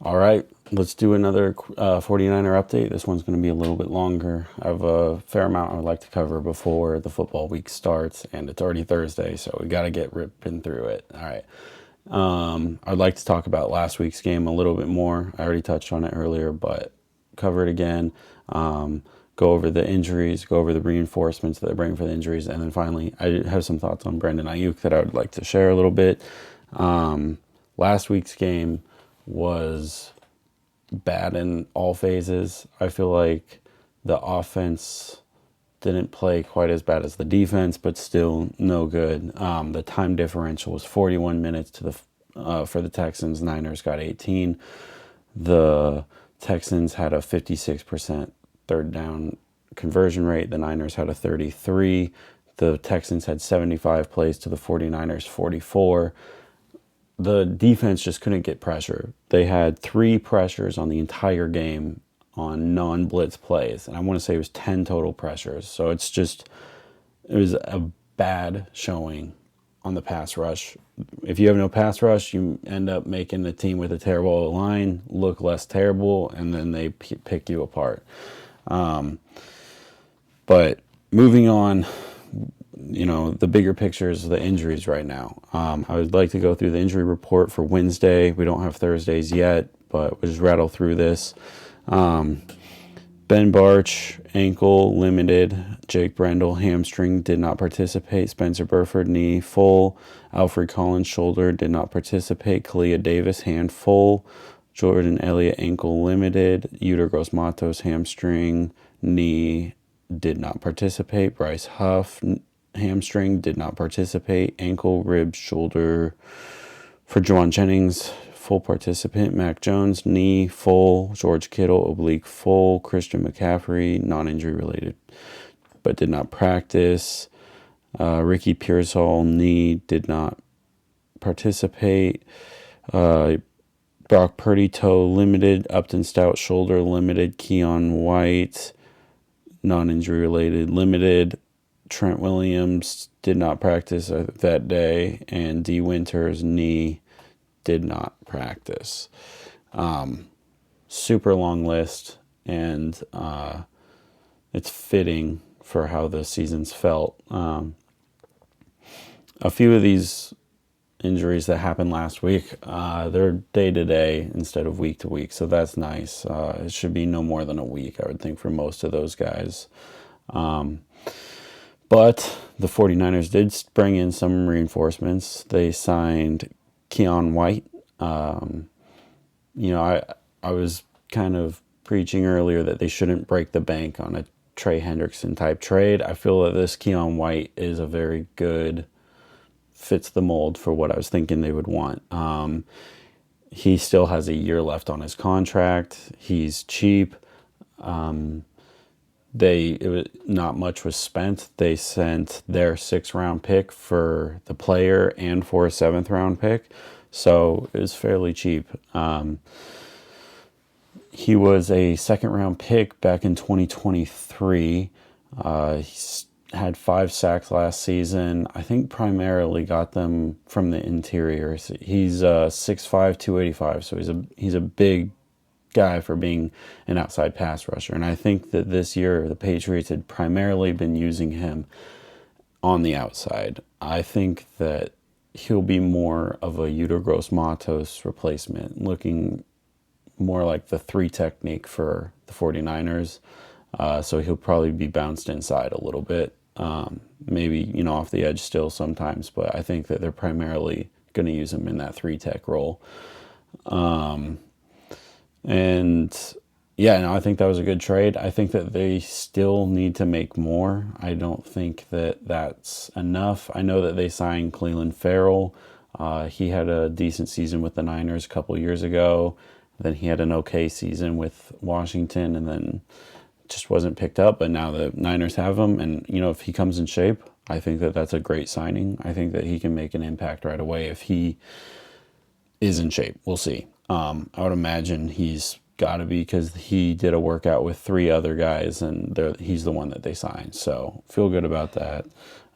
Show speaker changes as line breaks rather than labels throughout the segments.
All right, let's do another 49er update. This one's going to be a little bit longer. I have a fair amount I would like to cover before the football week starts, and it's already Thursday, so we got to get ripping through it. All right. I'd like to talk about last week's game a little bit more. I already touched on it earlier, but cover it again. Go over the injuries, go over the reinforcements that they bring for the injuries, and then finally, I have some thoughts on Brandon Ayuk that I would like to share a little bit. Last week's game was bad in all phases. I feel like the offense didn't play quite as bad as the defense, but still no good. The time differential was 41 minutes to the for the Texans. Niners got 18. The Texans had a 56% third down conversion rate. The Niners had a 33. The Texans had 75 plays to the 49ers 44. The defense just couldn't get pressure. They had 3 pressures on the entire game on non-blitz plays, and I want to say it was 10 total pressures. So it was a bad showing on the pass rush. If you have no pass rush, you end up making the team with a terrible line look less terrible, and then they pick you apart. But moving on, the bigger picture is the injuries right now. I would like to go through the injury report for Wednesday. We don't have Thursdays yet, but we'll just rattle through this. Ben Barch, ankle, limited. Jake Brendel, hamstring, did not participate. Spencer Burford, knee, full. Alfred Collins, shoulder, did not participate. Kalia Davis, hand, full. Jordan Elliott, ankle, limited. Yetur Gross-Matos, hamstring, knee, did not participate. Bryce Huff, hamstring, did not participate. Ankle, ribs, shoulder for Juwan Jennings, full participant. Mac Jones, knee, full. George Kittle, oblique, full. Christian McCaffrey, non-injury related, but did not practice. Ricky Pearsall, knee, did not participate. Brock Purdy, toe, limited. Upton Stout, shoulder, limited. Keon White, non-injury related, limited. Trent Williams did not practice that day, and D. Winters, knee, did not practice. Super long list, and it's fitting for how the season's felt. A few of these injuries that happened last week, they're day-to-day instead of week-to-week, so that's nice. It should be no more than a week, I would think, for most of those guys. But the 49ers did bring in some reinforcements. They signed Keon White. I was kind of preaching earlier that they shouldn't break the bank on a Trey Hendrickson type trade. I feel that this Keon White is a very good, fits the mold for what I was thinking they would want. He still has a year left on his contract. He's cheap. Not much was spent. They sent their 6th-round pick for the player and for a 7th-round pick, so it was fairly cheap. He was a 2nd-round pick back in 2023. He had 5 sacks last season. I think primarily got them from the interior. He's 6'5", 285, so he's a big guy for being an outside pass rusher. And I think that this year the Patriots had primarily been using him on the outside. I think that he'll be more of a Yetur Gross-Matos replacement, looking more like the 3 technique for the 49ers. So he'll probably be bounced inside a little bit. Maybe, off the edge still sometimes, but I think that they're primarily going to use him in that 3 tech role. I think that was a good trade. I think that they still need to make more. I don't think that that's enough. I know that they signed Clelin Ferrell. He had a decent season with the Niners a couple years ago. Then he had an okay season with Washington, and then just wasn't picked up. But now the Niners have him, and if he comes in shape, I think that that's a great signing. I think that he can make an impact right away if he is in shape. We'll see. I would imagine he's got to be, because he did a workout with 3 other guys, and he's the one that they signed. So feel good about that.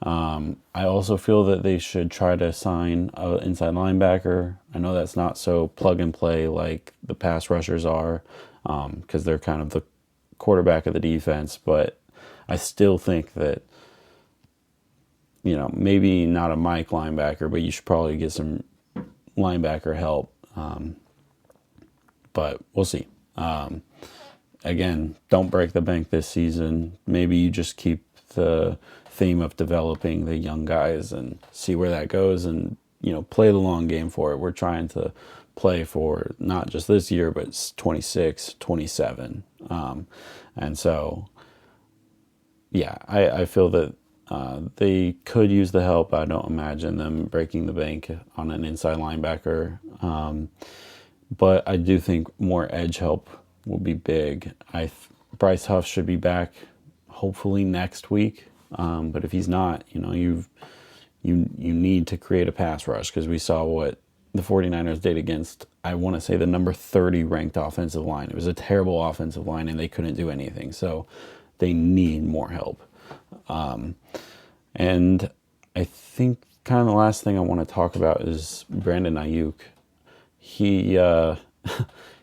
I also feel that they should try to sign an inside linebacker. I know that's not so plug and play like the pass rushers are, because they're kind of the quarterback of the defense, but I still think that, maybe not a Mike linebacker, but you should probably get some linebacker help. But we'll see. Again, don't break the bank this season. Maybe you just keep the theme of developing the young guys and see where that goes, and play the long game for it. We're trying to play for not just this year, but it's 26, 27. And so, yeah, I feel that they could use the help. I don't imagine them breaking the bank on an inside linebacker. But I do think more edge help will be big. Bryce Huff should be back hopefully next week. But if he's not, you need to create a pass rush, because we saw what the 49ers did against, I want to say, the number 30 ranked offensive line. It was a terrible offensive line, and they couldn't do anything. So they need more help. And I think kind of the last thing I want to talk about is Brandon Ayuk. He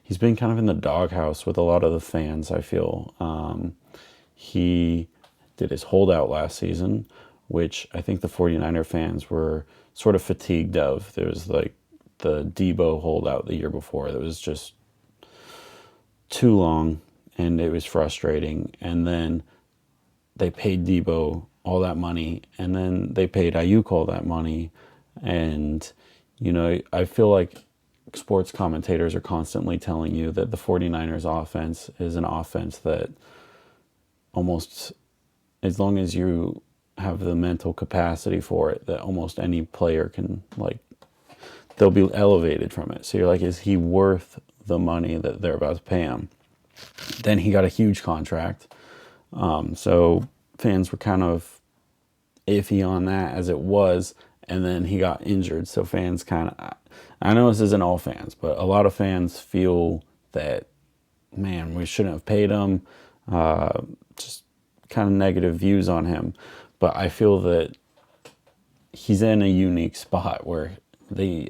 he's been kind of in the doghouse with a lot of the fans, I feel. He did his holdout last season, which I think the 49er fans were sort of fatigued of. There was like the Debo holdout the year before that was just too long, and it was frustrating. And then they paid Debo all that money, and then they paid Ayuk all that money. And, I feel like sports commentators are constantly telling you that the 49ers offense is an offense that almost, as long as you have the mental capacity for it, that almost any player can, they'll be elevated from it. So you're like, is he worth the money that they're about to pay him? Then he got a huge contract. So fans were kind of iffy on that as it was. And then he got injured. So fans kind of, I know this isn't all fans, but a lot of fans feel that, man, we shouldn't have paid him. Just kind of negative views on him. But I feel that he's in a unique spot where they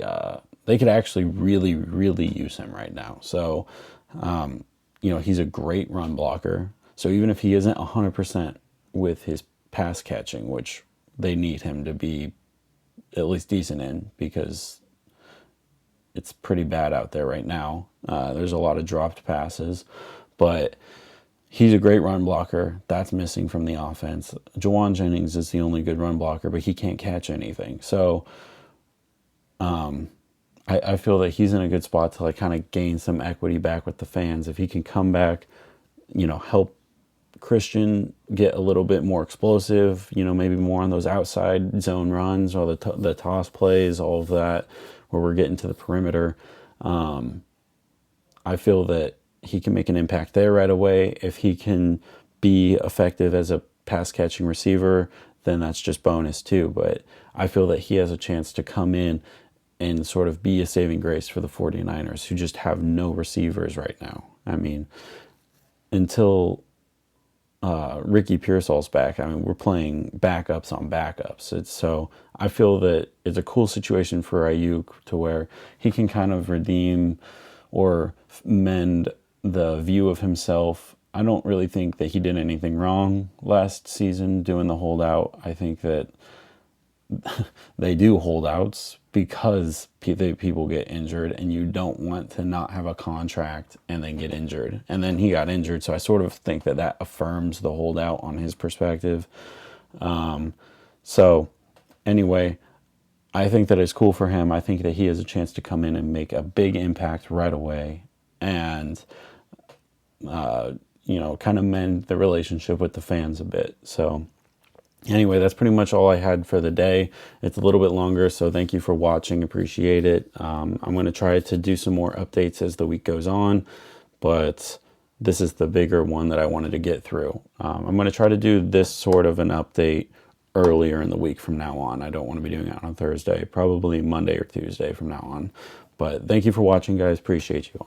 could actually really, really use him right now. So, he's a great run blocker. So even if he isn't 100% with his pass catching, which they need him to be at least decent in, because it's pretty bad out there right now. There's a lot of dropped passes, but he's a great run blocker. That's missing from the offense. Jawan Jennings is the only good run blocker, but he can't catch anything. So I feel that he's in a good spot to kind of gain some equity back with the fans. If he can come back, help Christian get a little bit more explosive, maybe more on those outside zone runs or the toss plays, all of that, where we're getting to the perimeter. I feel that he can make an impact there right away. If he can be effective as a pass catching receiver, then that's just bonus too. But I feel that he has a chance to come in and sort of be a saving grace for the 49ers, who just have no receivers right now. I mean, until Ricky Pearsall's back, we're playing backups on backups. So I feel that it's a cool situation for Ayuk, to where he can kind of redeem or mend the view of himself. I don't really think that he did anything wrong last season doing the holdout. I think that they do holdouts because people get injured, and you don't want to not have a contract and then get injured. And then he got injured, so I sort of think that affirms the holdout on his perspective. So anyway, I think that it's cool for him. I think that he has a chance to come in and make a big impact right away, and kind of mend the relationship with the fans a bit. So anyway, that's pretty much all I had for the day. It's a little bit longer, so thank you for watching. Appreciate it. I'm going to try to do some more updates as the week goes on, but this is the bigger one that I wanted to get through. I'm going to try to do this sort of an update earlier in the week from now on. I don't want to be doing it on Thursday, probably Monday or Tuesday from now on. But thank you for watching, guys. Appreciate you.